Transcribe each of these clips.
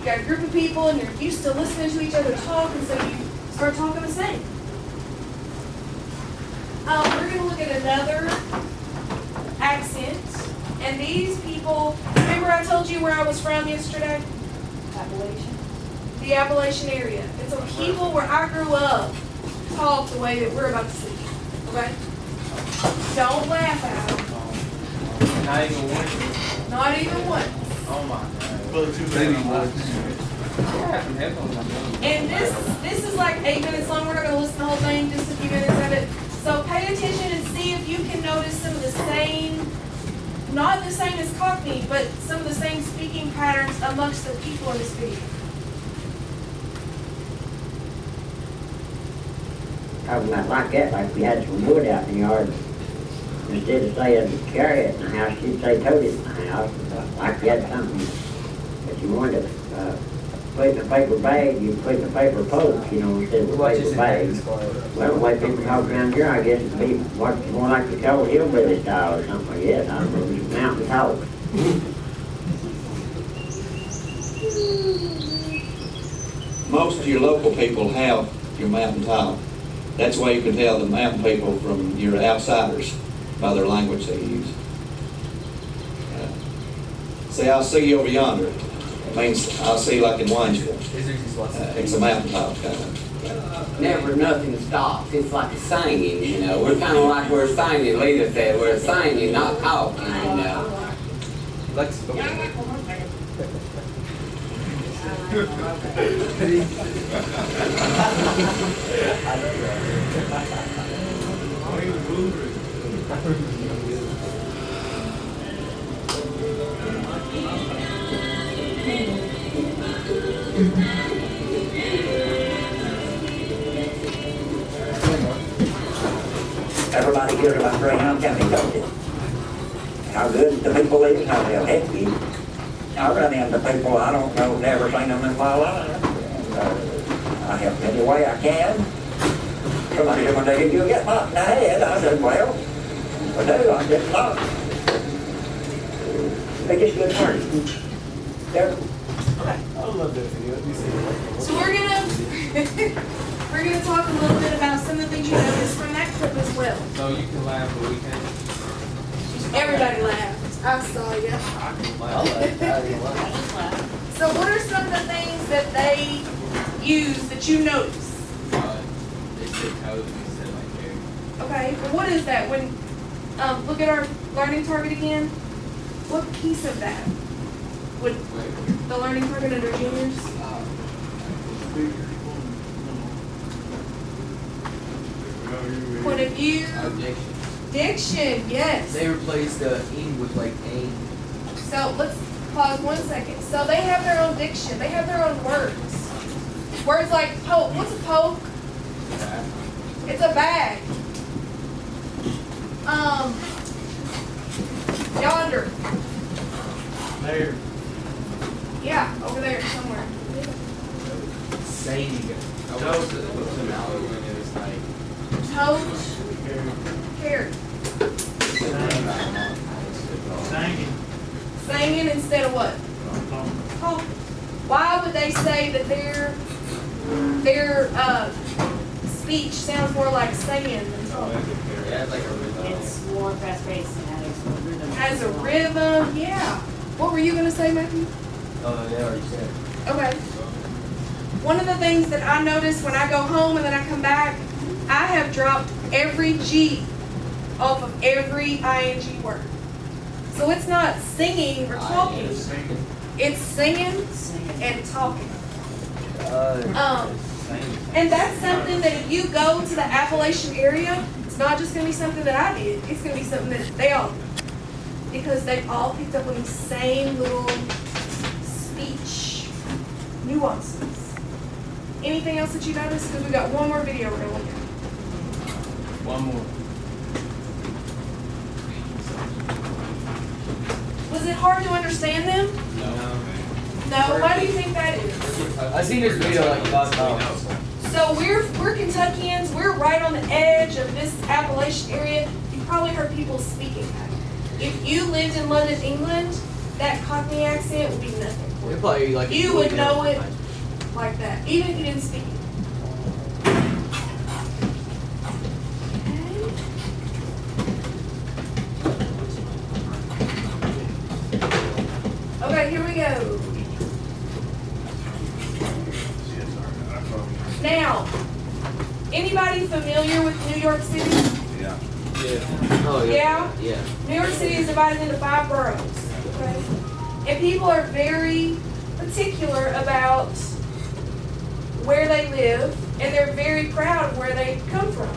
got a group of people and you're used to listening to each other talk, and so you start talking the same. We're going to look at another accent. And these people, remember I told you where I was from yesterday? Appalachian. The Appalachian area. It's a people where I grew up talk the way that we're about to see. Okay? Don't laugh at them. Not even one. Not even one. Oh my God. And this is like 8 minutes long. We're not going to listen to the whole thing, just a few minutes of it. So pay attention and see if you can notice some of the same, not the same as Cockney, but some of the same speaking patterns amongst the people in this video. Talking about like that, like we had some wood out in the yard. Instead of saying carry it in the house, you'd say tote it in the house. Like you had something that you wanted to put in a paper bag, you put in a paper post, you know, instead of a paper bag. Well, the way people talk around here, I guess it'd be what more like the old hillbilly style or something like that. I don't know, it's mountain talk. Most of your local people have your mountain talk. That's why you can tell the mountain people from your outsiders by their language they use. Say, I'll see you over yonder. It means I'll see you like in Waynesville. It's a mountain talk kind of. Never nothing stops. It's like a singing, you know. We're kind of like we're singing. Lita said, we're singing, not talking, you know. Let's go. Everybody hears about Greyhound County, don't you? How good the people live, how they'll help you. I run into people I don't know, never seen them in my life. I help any way I can. Somebody said one day, you'll get knocked in the head. I said, well, I do, I get knocked. They just good hearted. They're I love that video. Let me see it. So we're gonna talk a little bit about some of the things you noticed from that clip as well. So you can laugh, but we can't. Everybody laughed. I saw you. I can laugh. So what are some of the things that they use that you notice? They said toes instead of like hair. Okay, well what is that? When look at our learning target again. What piece of that would the learning target under juniors? Point of view. Diction. Diction, yes. They replaced the "ing" with like "ain." So let's pause 1 second. So they have their own diction. They have their own words. Words like poke. What's a poke? It's a bag. Yonder. There. Yeah, over there somewhere. Saying. What's the analogy when it was like? Tote. Carrot. Singing instead of what? Talk. Why would they say that their speech sounds more like singing than talking? Yeah, it's like a rhythm. It's more fast-paced and has a rhythm. Has a rhythm, yeah. What were you going to say, Matthew? Oh, they already said. Okay. One of the things that I notice when I go home and then I come back, I have dropped every G off of every ing word. So it's not singing or talking. It's singing and talking. And that's something that if you go to the Appalachian area, it's not just going to be something that I did. It's going to be something that they all did. Because they've all picked up on these same little speech nuances. Anything else that you noticed? Because we've got one more video we're going to look at. One more. Was it hard to understand them? No. Why do you think that is? I seen this video like 5 times. So we're Kentuckians. We're right on the edge of this Appalachian area. You've probably heard people speaking that. If you lived in London, England, that Cockney accent would be nothing for It'd you. probably be like. You would know it like that, even if you didn't speak it. Okay, here we go. Now, anybody familiar with New York City? Yeah. Oh, Yeah? Yeah. New York City is divided into 5 boroughs, okay? And people are very particular about where they live, and they're very proud of where they come from.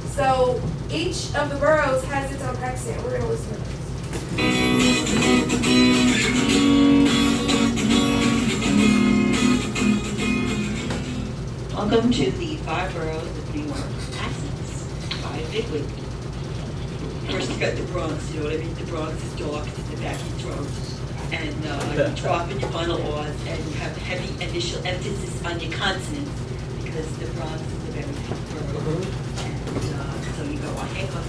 So each of the boroughs has its own accent. We're gonna listen to this. Welcome to the 5 boroughs of New York accents by Bigwig. First you got the Bronx, you know what I mean? The Bronx is dark, it's in the back of your throat. And you drop in your final R's and you have heavy initial emphasis on your consonants because the Bronx is a very big borough. And so you go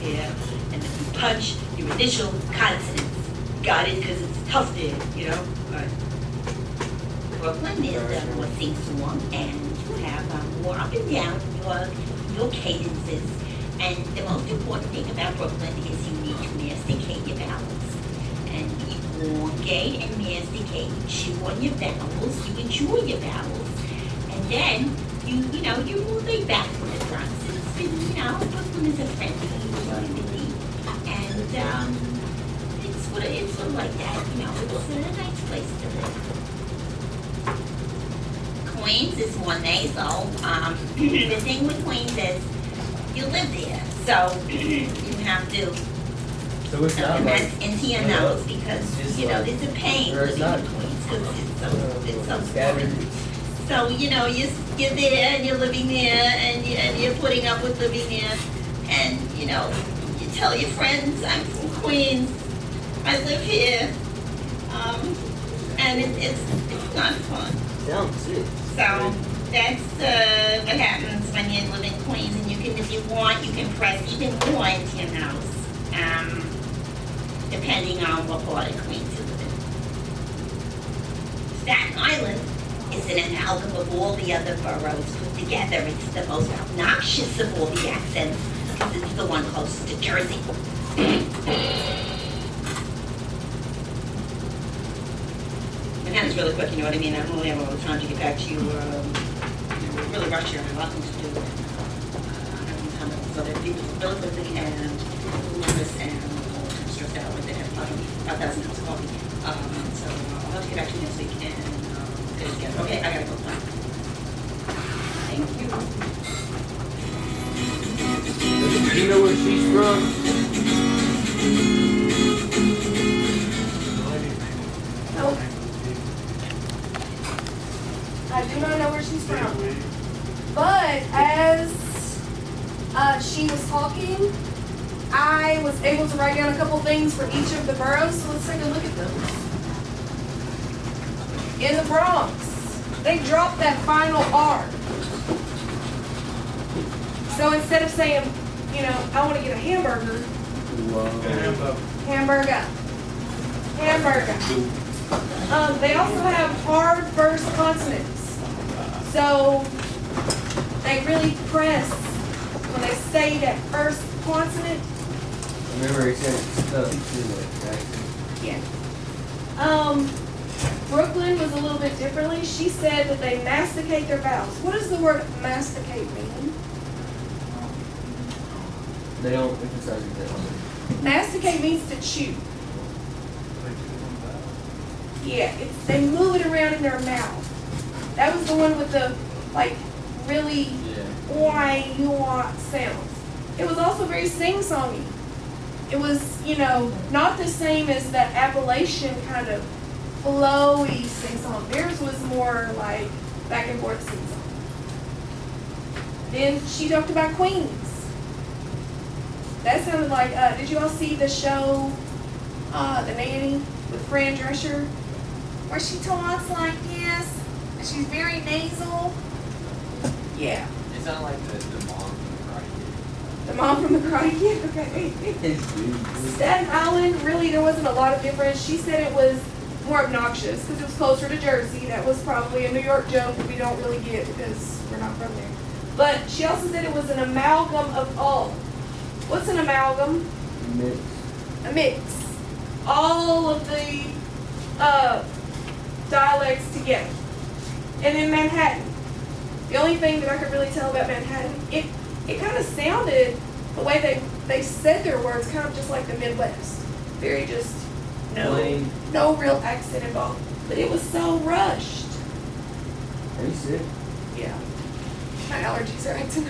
here, and then you punch your initial consonants. Got it? Because it's tough there, you know? Right. Brooklyn is more sing-song, and you have more up and down your cadences. And the most important thing about Brooklyn is you need to masticate your vowels. And you elongate and masticate. You chew on your vowels. You enjoy your vowels. And then you move it back from the Bronx. It's been, Brooklyn is a friendly community. And it's sort of like that, it's a nice place to live. Queens is more nasal. The thing with Queens is you live there, so you have to So it's not like. that's into your nose because it's there's like- a pain or it's living not in Queens because it's so Scattered. foreign. So you're there and you're living there and you're putting up with living there, and you tell your friends I'm from Queens, I live here, and it's not fun. Sounds sick. So that's what happens when you live in Queens, and you can, if you want, you can press even more into your nose, depending on what part of Queens you live in. Staten Island is an amalgam of all the other boroughs put together. It's the most obnoxious of all the accents because it's the one closest to Jersey. Manhattan's really quick, you know what I mean? I don't really have a lot of time to get back to you. We're really rushed here. I have a lot of things to do. I have some time with other people really quickly and nervous and stressed out with it. 5,000 cups of coffee. So I'll have to get back to you next week and get it together. Okay, I gotta go. Bye. Thank you. Do you know where she's from? Nope. I do not know where she's from. But as she was talking, I was able to write down a couple things for each of the boroughs, so let's take a look at those. In the Bronx, they dropped that final R. So instead of saying, I want to get a hamburger, hamburger. They also have hard first consonants. So they really press when they say that first consonant. Remember he said it's tough too, like Yeah. Brooklyn was a little bit differently. She said that they masticate their vowels. What does the word masticate mean? they don't emphasize it that much. Masticate means to chew. Yeah, they move it around in their mouth. That was the one with the, really why sounds. It was also very sing-songy. It was, not the same as that Appalachian kind of flowy sing-song. Theirs was more like back and forth sing-song. Then she talked about Queens. That sounded like, did you all see the show, The Nanny, with Fran Drescher? Where she talks like this, and she's very nasal. Yeah. It's not like the mom right here. The mom from the Karate Kid, okay. Staten Island, really, there wasn't a lot of difference. She said it was more obnoxious because it was closer to Jersey. That was probably a New York joke that we don't really get because we're not from there. But she also said it was an amalgam of all. What's an amalgam? Mix. A mix. All of the dialects together. And in Manhattan, the only thing that I could really tell about Manhattan, it kind of sounded, the way they said their words, kind of just like the Midwest. Very just, Plain. no real accent involved. But it was so rushed. Are you sick? Yeah. My allergies are acting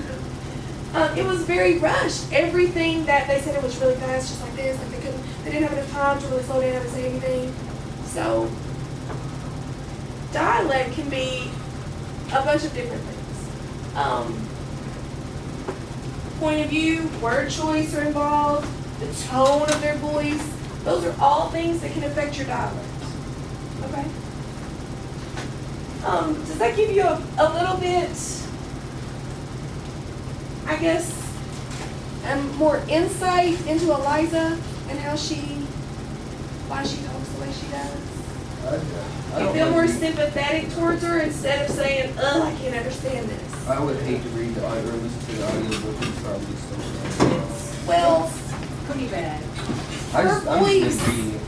up. It was very rushed. Everything that they said, it was really fast, just like this. Like they didn't have enough time to really slow down and say anything. So, dialect can be a bunch of different things. Point of view, word choice are involved, the tone of their voice. Those are all things that can affect your dialect. Okay? Does that give you a little bit, I guess, more insight into Eliza and why she talks the way she does? You feel more sympathetic towards her instead of saying, ugh, I can't understand this. I would hate to read the audio, listen to the audiobook and probably so. Well, Pretty bad. I'm voice. just reading it.